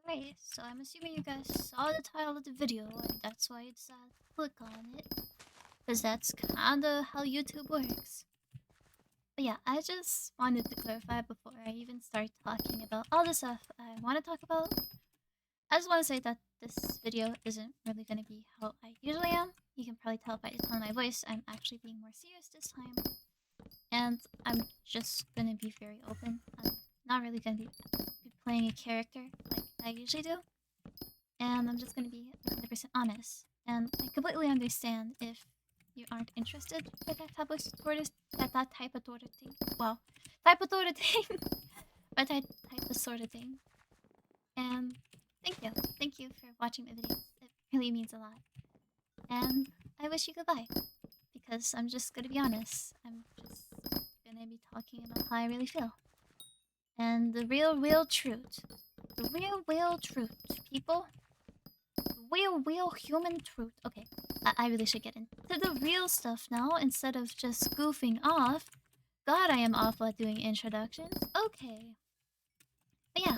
Alright, so I'm assuming you guys saw the title of the video, and that's why you decided to click on it. Because that's kinda how YouTube works. But yeah, I just wanted to clarify before I even start talking about all the stuff I want to talk about. I just want to say that this video isn't really going to be how I usually am. You can probably tell by the tone of my voice, I'm actually being more serious this time. And I'm just going to be very open. I'm not really going to be playing a character like I usually do. And I'm just gonna be 100% honest. And I completely understand if you aren't interested for that type of that type of sort of thing. Wow, type of sort of thing, but type of sort of thing. And thank you for watching my videos. It really means a lot. And I wish you goodbye because I'm just gonna be honest. I'm just gonna be talking about how I really feel and the real truth. The real truth, people. Real human truth. Okay, I really should get into the real stuff now instead of just goofing off. God, I am awful at doing introductions. Okay. But yeah,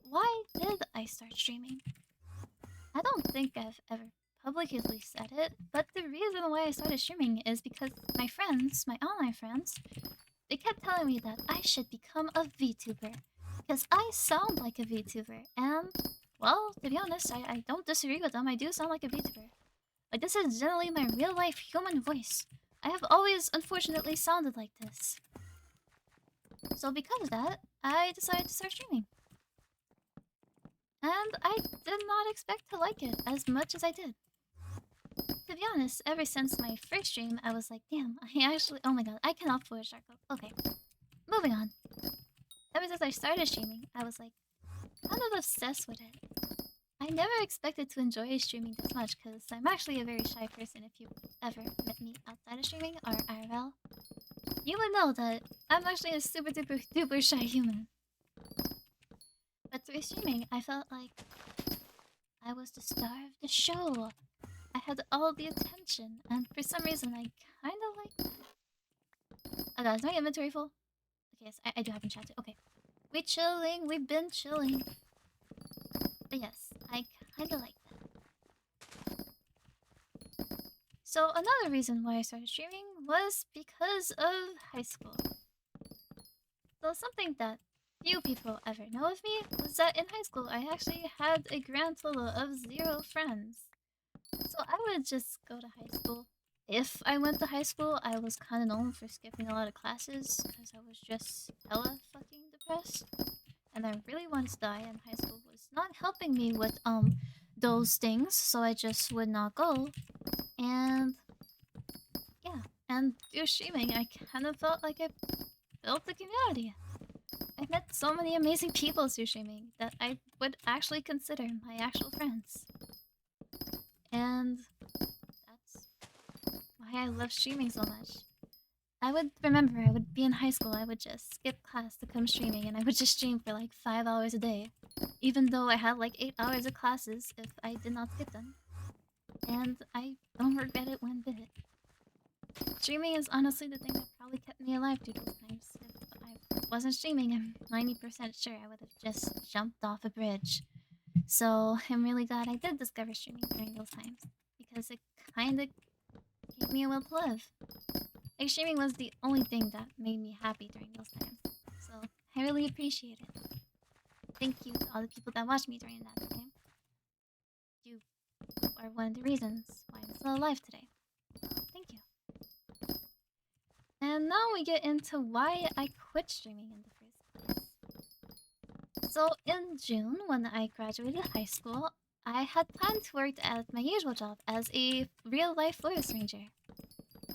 why did I start streaming? I don't think I've ever publicly said it, but the reason why I started streaming is because my friends, my online friends, they kept telling me that I should become a VTuber. Because I sound like a VTuber, and, well, to be honest, I don't disagree with them. I do sound like a VTuber. Like, this is generally my real life human voice. I have always, unfortunately, sounded like this. So, because of that, I decided to start streaming. And I did not expect to like it as much as I did. To be honest, ever since my first stream, I was like, damn, I actually. Oh my god, I cannot afford Sharko. Okay, moving on. Ever since I started streaming, I was like, kind of obsessed with it. I never expected to enjoy streaming this much because I'm actually a very shy person if you ever met me outside of streaming or IRL. You would know that I'm actually a super duper shy human. But through streaming, I felt like I was the star of the show. I had all the attention, and for some reason, I kinda like that. Oh god, is my inventory full? Okay, yes, I do have in chat too. Okay. We've been chilling. But yes, I kinda like that. So another reason why I started streaming was because of high school. So something that few people ever know of me was that in high school I actually had a grand total of 0 friends. So I would just go to high school. If I went to high school, I was kind of known for skipping a lot of classes because I was just hella fucking depressed. And I really wanted to die, and high school was not helping me with those things, so I just would not go. And yeah, and through streaming, I kind of felt like I built a community. I met so many amazing people through streaming that I would actually consider my actual friends. And that's why I love streaming so much. I would remember I would be in high school, I would just skip class to come streaming, and I would just stream for like 5 hours a day. Even though I had like 8 hours of classes if I did not skip them. And I don't regret it one bit. Streaming is honestly the thing that probably kept me alive through those times. If I wasn't streaming, I'm 90% sure I would have just jumped off a bridge. So I'm really glad I did discover streaming during those times because it kind of gave me a will to live. Like, streaming was the only thing that made me happy during those times. So I really appreciate it. Thank you to all the people that watched me during that time. You are one of the reasons why I'm still alive today. Thank you. And now we get into why I quit streaming in the first place. So in June, when I graduated high school, I had planned to work at my usual job as a real-life forest ranger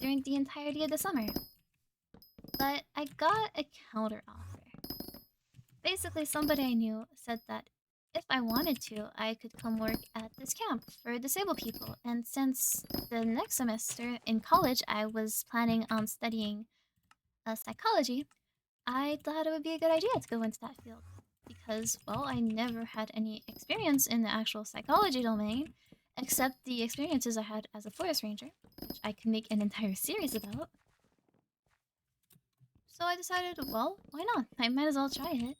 during the entirety of the summer. But I got a counter offer. Basically, somebody I knew said that if I wanted to, I could come work at this camp for disabled people. And since the next semester in college, I was planning on studying psychology, I thought it would be a good idea to go into that field. Because, well, I never had any experience in the actual psychology domain, except the experiences I had as a forest ranger, which I could make an entire series about. So I decided, well, why not? I might as well try it.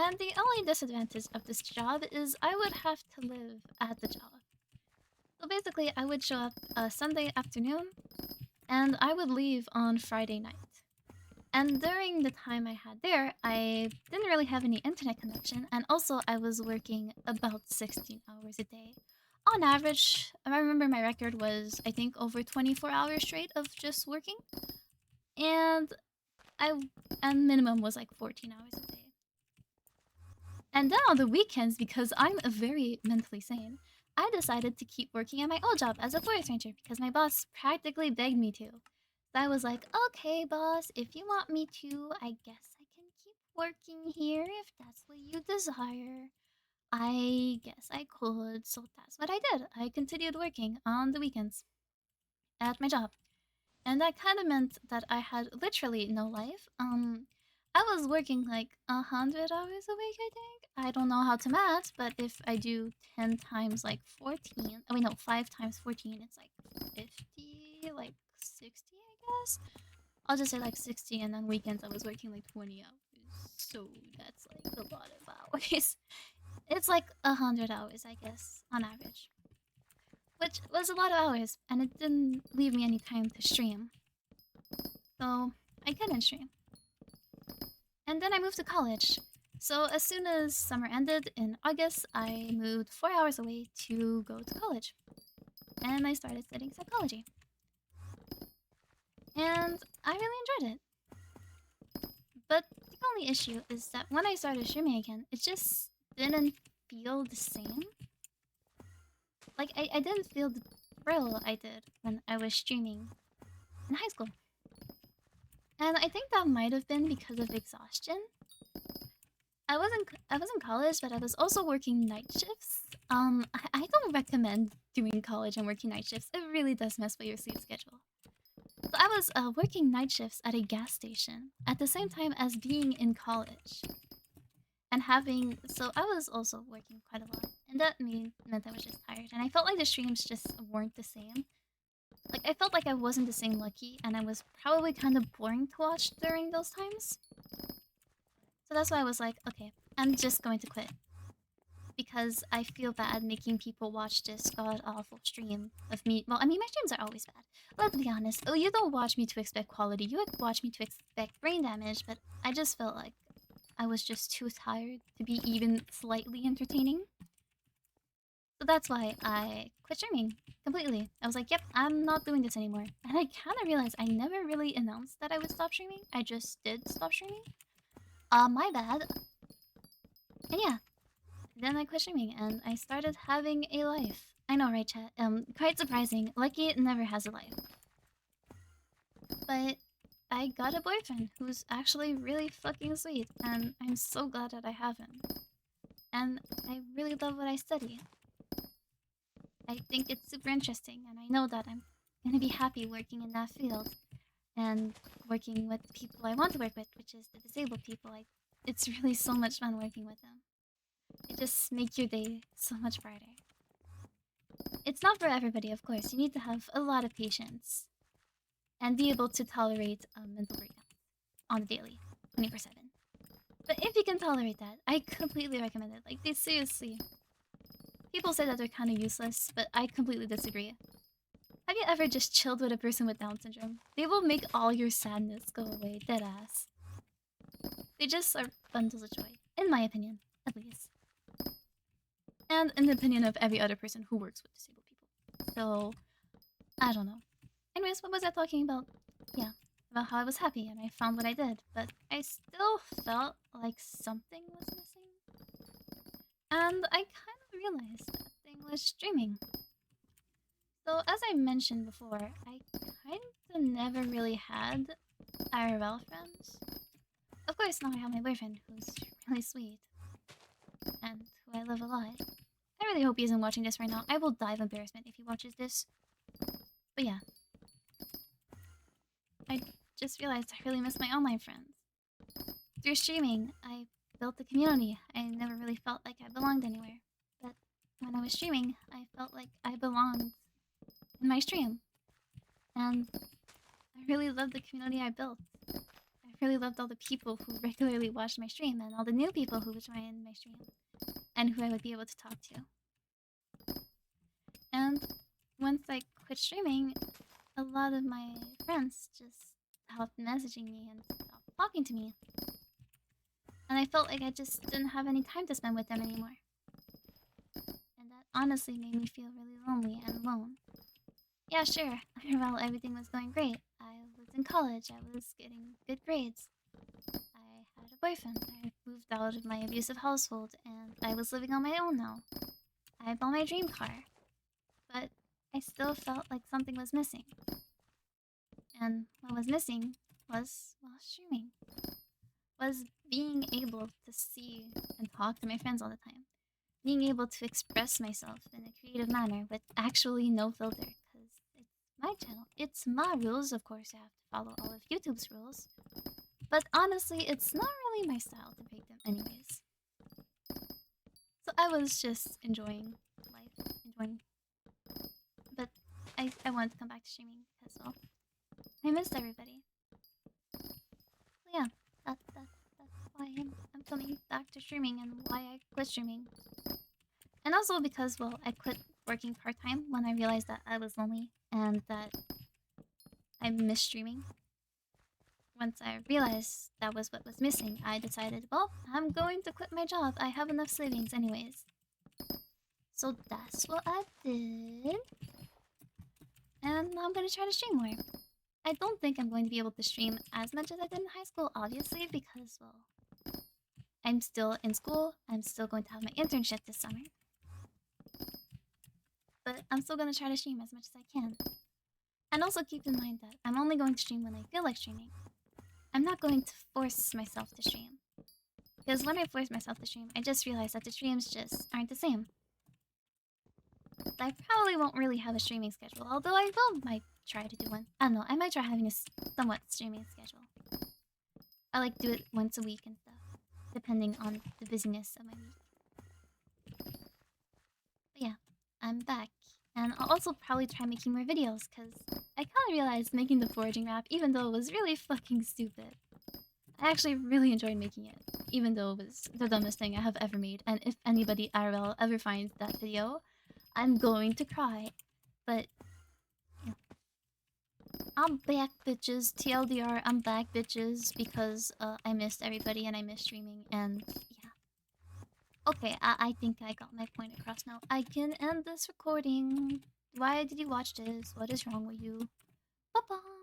And the only disadvantage of this job is I would have to live at the job. So basically, I would show up Sunday afternoon and I would leave on Friday night. And during the time I had there, I didn't really have any internet connection, and also I was working about 16 hours a day. On average, I remember my record was, I think, over 24 hours straight of just working, and I and minimum was like 14 hours a day. And then on the weekends, because I'm a very mentally sane, I decided to keep working at my old job as a forest ranger because my boss practically begged me to. So I was like, okay, boss, if you want me to, I guess I can keep working here if that's what you desire. I guess I could, so that's what I did. I continued working on the weekends at my job. And that kind of meant that I had literally no life. I was working like 100 hours a week, I think. I don't know how to math, but if I do 10 times like 14, I mean, no, 5 times 14, it's like 50, like 60, I guess. I'll just say like 60, and on weekends I was working like 20 hours. So that's like a lot of hours. It's like 100 hours, I guess, on average. Which was a lot of hours, and it didn't leave me any time to stream. So I couldn't stream. And then I moved to college. So as soon as summer ended in August, I moved 4 hours away to go to college. And I started studying psychology. And I really enjoyed it. But the only issue is that when I started streaming again, it just didn't feel the same. Like, I didn't feel the thrill I did when I was streaming in high school. And I think that might have been because of exhaustion. I was in college, but I was also working night shifts. I don't recommend doing college and working night shifts. It really does mess with your sleep schedule. So I was working night shifts at a gas station at the same time as being in college, and having so I was also working quite a lot, and that meant I was just tired, and I felt like the streams just weren't the same. Like I felt like I wasn't the same Lucky, and I was probably kind of boring to watch during those times. So that's why I was like, okay, I'm just going to quit. Because I feel bad making people watch this god awful stream of me. Well, I mean, my streams are always bad. Let's be honest. Oh, you don't watch me to expect quality. You watch me to expect brain damage, but I just felt like I was just too tired to be even slightly entertaining. So that's why I quit streaming completely. I was like, yep, I'm not doing this anymore. And I kind of realized I never really announced that I would stop streaming. I just did stop streaming. My bad. And yeah, then I quit streaming and I started having a life. I know, right, chat? Quite surprising. Lucky never has a life. But I got a boyfriend who's actually really fucking sweet, and I'm so glad that I have him. And I really love what I study. I think it's super interesting, and I know that I'm gonna be happy working in that field and working with people I want to work with, which is the disabled people. It's really so much fun working with them. It just makes your day so much brighter. It's not for everybody, of course. You need to have a lot of patience and be able to tolerate mental breakdown on the daily, 24/7. But if you can tolerate that, I completely recommend it. Like, they seriously. People say that they're kind of useless, but I completely disagree. Have you ever just chilled with a person with Down syndrome? They will make all your sadness go away, deadass. They just are bundles of joy, in my opinion, at least. And in the opinion of every other person who works with disabled people. So, I don't know. Anyways, what was I talking about? Yeah, about how I was happy and I found what I did, but I still felt like something was missing. And I kind of realized that thing was streaming. So, as I mentioned before, I kind of never really had IRL friends. Of course, now I have my boyfriend, who's really sweet, and who I love a lot. I really hope he isn't watching this right now. I will die of embarrassment if he watches this. But yeah. I just realized I really miss my online friends. Through streaming, I built a community. I never really felt like I belonged anywhere. But when I was streaming, I felt like I belonged in my stream. And I really love the community I built. I really loved all the people who regularly watched my stream and all the new people who would join my stream and who I would be able to talk to. And once I quit streaming, a lot of my friends just stopped messaging me and stopped talking to me. And I felt like I just didn't have any time to spend with them anymore. And that honestly made me feel really lonely and alone. Yeah, sure. Well, everything was going great. I was in college. I was getting good grades. I had a boyfriend. I moved out of my abusive household, and I was living on my own now. I bought my dream car. But I still felt like something was missing. And what was missing was, well, streaming. Was being able to see and talk to my friends all the time. Being able to express myself in a creative manner with actually no filter. Because it's my channel. It's my rules. Of course, I have to follow all of YouTube's rules. But honestly, it's not really my style to break them anyways. So I was just enjoying life. But I wanted to come back to streaming because, well, I missed everybody. So yeah, that's why I'm coming back to streaming and why I quit streaming. And also because, well, I quit working part-time when I realized that I was lonely and that I missed streaming. Once I realized that was what was missing, I decided, well, I'm going to quit my job. I have enough savings anyways. So that's what I did. And I'm gonna try to stream more. I don't think I'm going to be able to stream as much as I did in high school, obviously, because, well, I'm still in school. I'm still going to have my internship this summer. But I'm still gonna try to stream as much as I can. And also keep in mind that I'm only going to stream when I feel like streaming. I'm not going to force myself to stream. Because when I force myself to stream, I just realize that the streams just aren't the same. I probably won't really have a streaming schedule, although I might try to do one. I don't know, I might try having a somewhat streaming schedule. I like do it once a week and stuff, depending on the busyness of my week. But yeah, I'm back. And I'll also probably try making more videos, because I kind of realized making the foraging map, even though it was really fucking stupid. I actually really enjoyed making it, even though it was the dumbest thing I have ever made. And if anybody IRL ever finds that video, I'm going to cry. But, yeah. I'm back, bitches. TLDR, I'm back, bitches, because I missed everybody and I missed streaming, and yeah. Okay, I think I got my point across now. I can end this recording. Why did you watch this? What is wrong with you? Bye-bye.